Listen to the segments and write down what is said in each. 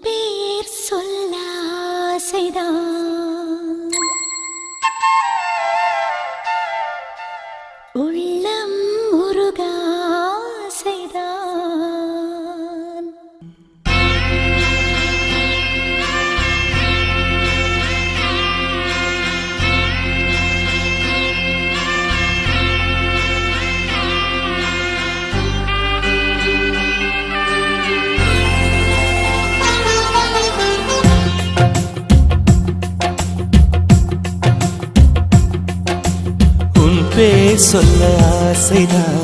பேர் சொல்ல ஆசைதான் உள்ளம் உருக ஆசைதான் பேர் சொல்ல ஆசைதான்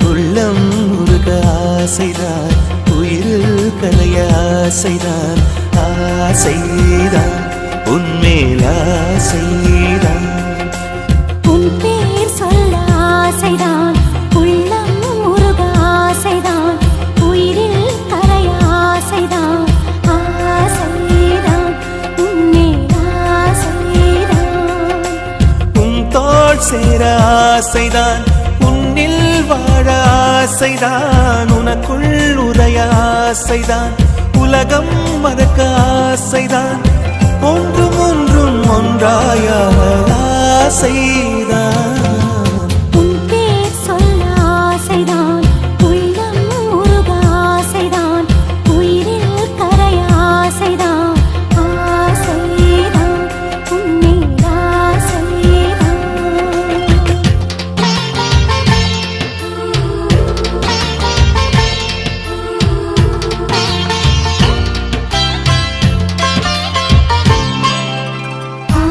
உள்ளம் உருக ஆசைதான் உயிரில் கலைய ஆசைதான் ஆசைதான் உன்மேல் ஆசைதான் உன் பேர் சொல்ல ஆசைதான் உள்ளம் உருக ஆசைதான் உயிரில் கலைய ஆசைதான் ஆசைதான் உன்மேல் ஆசைதான் உன் தோள் சேர ஆசைதான் உன்னில் வாழ ஆசைதான் உனக்குள் உரைய ஆசைதான் உலகம் மறக்க ஆசைதான் ஒன்றும் ஒன்றும் ஒன்றாய ஆசைதான் உன் பேர் சொல்ல ஆசைதான் உள்ளம் உருக ஆசைதான் உயிரில் கரைய ஆசைதான் ஆசைதான் உன்மேல் ஆசைதான்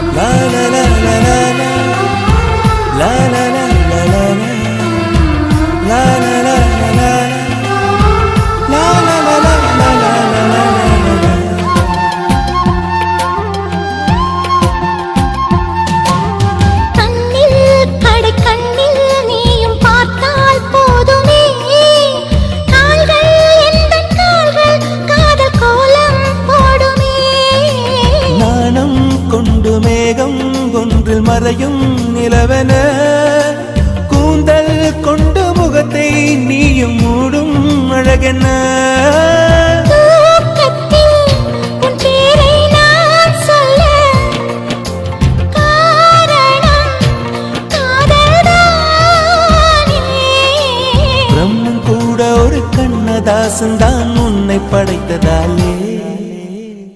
la la la la la la la la la la la la la la கண்ணில் கடை கண்ணில் நீயும் பார்த்தால் போதுமே கால்கள் எந்தன் கால்கள் காதல் கோலம் போடுமே நாணம் கொண்டு மேகம் ஒன்றில் மறையும் நிலவென கூந்தல் கொண்டு முகத்தை நீயும் மூடும் அழகென தூக்கத்தில் உன் பேரை நான் சொல்ல காரணம் காதல்தானே பிரம்மன் கூட ஒரு கண்ணதாசன் தான் உன்னை படைத்ததாலே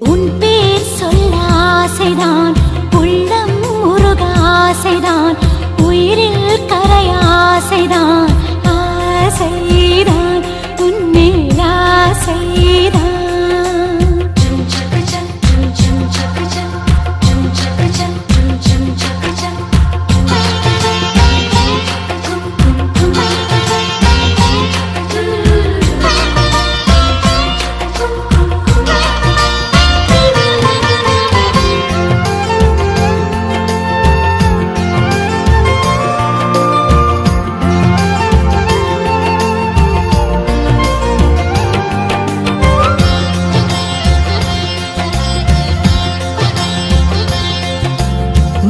உன் பேர் சொல்ல ஆசைதான் உள்ளம் உருக ஆசைதான் உயிரில் கரைய ஆசைதான் ஆசைதான் உன்மேல் ஆசைதான்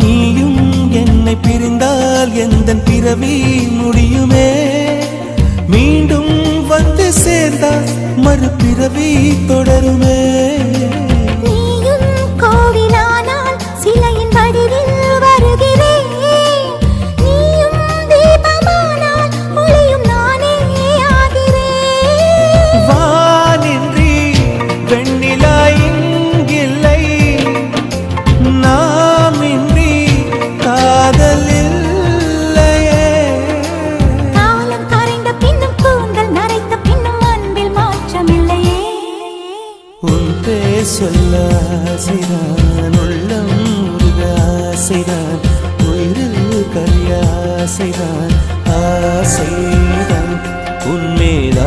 நீயும் என்னை பிரிந்தால் எந்தன் பிறவி முடியுமே மீண்டும் வந்து சேர்ந்தால் மறுபிறவி தொடருமே நீயும் கோவிலானால் சிலையின் வடிவில் வருகிறேன் நீயும் தீபமானால் ஒளியும் நானே ஆகிறேன் வானின்றி வெண்ணிலா இங்கில்லை நாமின்றி காதல் இல்லையே காலம் கரைந்த பின்னும் கூந்தல் நரைத்த பின்னும் அன்பில் மாற்றமில்லையே உன் பேர் சொல்ல ஆசைதான் உள்ளம் உருக ஆசைதான் உயிரில் கரிய ஆசைதான் ஆசைதான் உன்மேல்